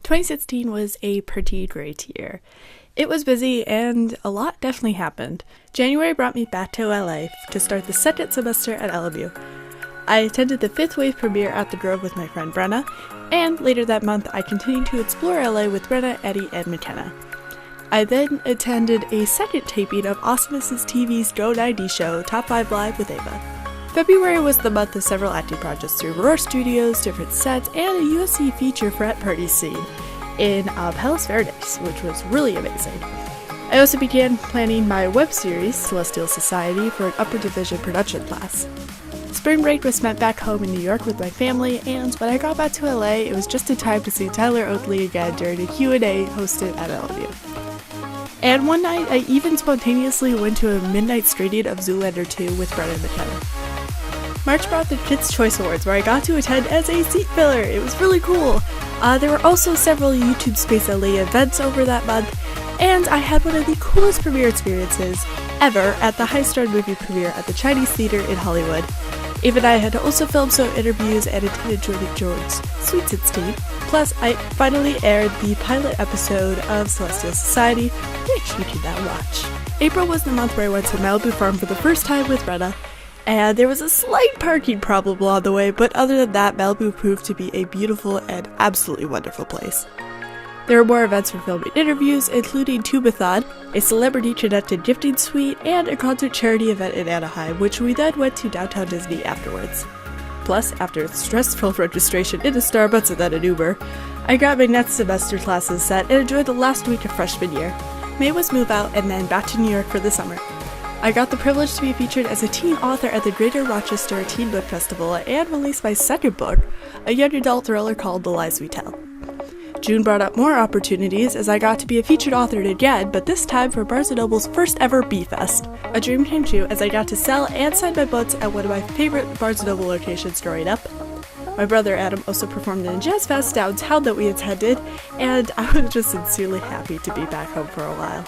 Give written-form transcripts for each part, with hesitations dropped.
2016 was a pretty great year. It was busy and a lot definitely happened. January brought me back to LA to start the second semester at LMU. I attended the 5th Wave premiere at the Grove with my friend Brenna, and later that month I continued to explore LA with Brenna, Eddie, and McKenna. I then attended a second taping of Awesomeness TV's Go 90 show, Top 5 Live with Ava. February was the month of several acting projects through Roar Studios, different sets, and a USC feature frat party scene in Palos Verdes, which was really amazing. I also began planning my web series, Celestial Society, for an upper division production class. Spring break was spent back home in New York with my family, and when I got back to LA, it was just in time to see Tyler Oakley again during a Q&A hosted at LMU. And one night, I even spontaneously went to a midnight screening of Zoolander 2 with Brenna and McKenna. March brought the Kids' Choice Awards, where I got to attend as a seat filler. It was really cool. There were also several YouTube Space LA events over that month, and I had one of the coolest premiere experiences ever at the High Star movie premiere at the Chinese Theater in Hollywood. Ava and I had also filmed some interviews and attended Jordan George's Sweet 16. Plus, I finally aired the pilot episode of Celestial Society, which you can now watch. April was the month where I went to Malibu Farm for the first time with Brenna, and there was a slight parking problem along the way, but other than that, Malibu proved to be a beautiful and absolutely wonderful place. There were more events for filming interviews, including Tubathon, a celebrity-connected gifting suite, and a concert charity event in Anaheim, which we then went to downtown Disney afterwards. Plus, after a stressful registration in a Starbucks and then an Uber, I got my next semester classes set and enjoyed the last week of freshman year. May was move out and then back to New York for the summer. I got the privilege to be featured as a teen author at the Greater Rochester Teen Book Festival and released my second book, a young adult thriller called The Lies We Tell. June brought up more opportunities as I got to be a featured author again, but this time for Barnes & Noble's first ever Bee-Fest. A dream came true as I got to sell and sign my books at one of my favorite Barnes & Noble locations growing up. My brother Adam also performed in a jazz fest downtown that we attended, and I was just sincerely happy to be back home for a while.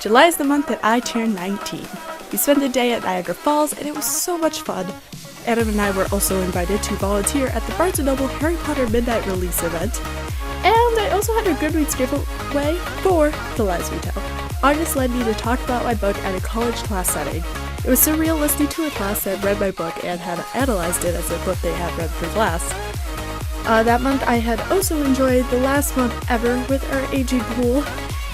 July is the month that I turned 19. We spent the day at Niagara Falls, and it was so much fun. Adam and I were also invited to volunteer at the Barnes & Noble Harry Potter Midnight Release event, and I also had a Goodreads giveaway for The Lies We Tell. August led me to talk about my book at a college class setting. It was surreal listening to a class that read my book and had analyzed it as a book they had read for class. That month I had also enjoyed the last month ever with our aging pool,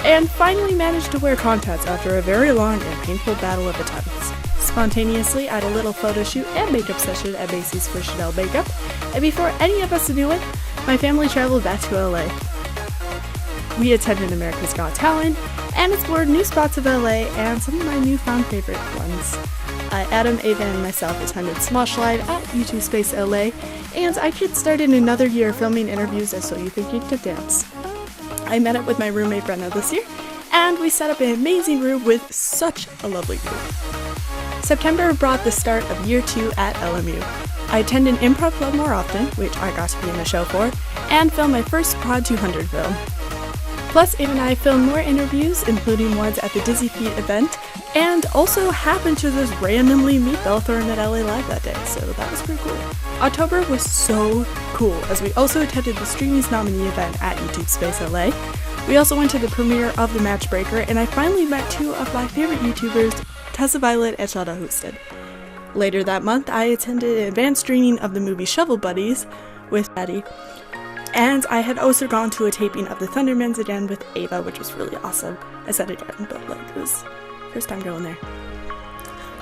and finally managed to wear contacts after a very long and painful battle of attempts. Spontaneously, I had a little photo shoot and makeup session at Macy's for Chanel Makeup, and before any of us knew it, my family traveled back to LA. We attended America's Got Talent and explored new spots of LA and some of my newfound favorite ones. Adam, Ava, and myself attended Smoshline at YouTube Space LA, and I kickstarted another year filming interviews at So You Think You Can Dance. I met up with my roommate Brenna this year, and we set up an amazing room with such a lovely group. September brought the start of year 2 at LMU. I attended Improv Club more often, which I got to be in the show for, and filmed my first Prod 200 film. Plus, Ava and I filmed more interviews, including ones at the Dizzy Feet event, and also happened to just randomly meet Belle Thorne at LA Live that day, so that was pretty cool. October was so cool, as we also attended the Streamies nominee event at YouTube Space LA. We also went to the premiere of The Matchbreaker, and I finally met 2 of my favorite YouTubers, Tessa Violet and Shauna Houston. Later that month, I attended an advanced screening of the movie Shovel Buddies with Eddie, and I had also gone to a taping of The Thundermans again with Ava, which was really awesome. I said it again, but it was first time going there.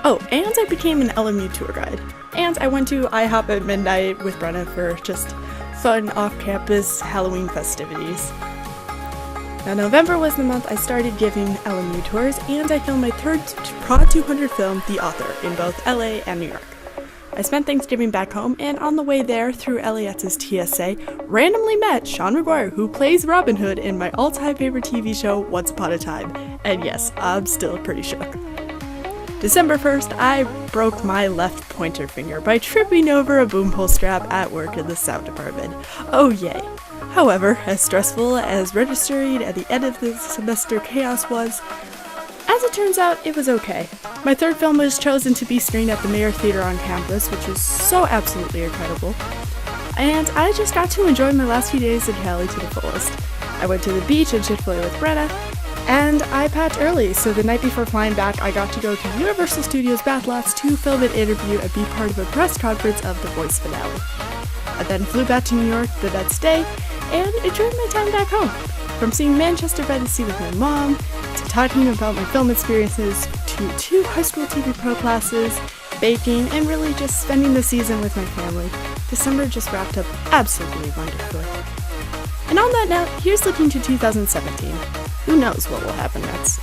Oh, and I became an LMU tour guide. And I went to IHOP at midnight with Brenna for just fun off-campus Halloween festivities. Now, November was the month I started giving LMU tours, and I filmed my third Prod 200 film, The Author, in both LA and New York. I spent Thanksgiving back home, and on the way there, through LAX's TSA, randomly met Sean McGuire, who plays Robin Hood in my all-time favorite TV show, Once Upon a Time. And yes, I'm still pretty shook. December 1st, I broke my left pointer finger by tripping over a boom pole strap at work in the sound department. Oh yay. However, as stressful as registering at the end of the semester chaos was, as it turns out, it was okay. My third film was chosen to be screened at the Mayer Theater on campus, which was so absolutely incredible. and I just got to enjoy my last few days in Cali to the fullest. I went to the beach and Chick-fil-A with Brenna, and I packed early, so the night before flying back, I got to go to Universal Studios Bathlots to film an interview and be part of a press conference of The Voice finale. I then flew back to New York the next day and enjoyed my time back home. From seeing Manchester by the Sea with my mom, to talking about my film experiences, to 2 high school TV pro classes, baking, and really just spending the season with my family, December just wrapped up absolutely wonderfully. And on that note, here's looking to 2017. Who knows what will happen next?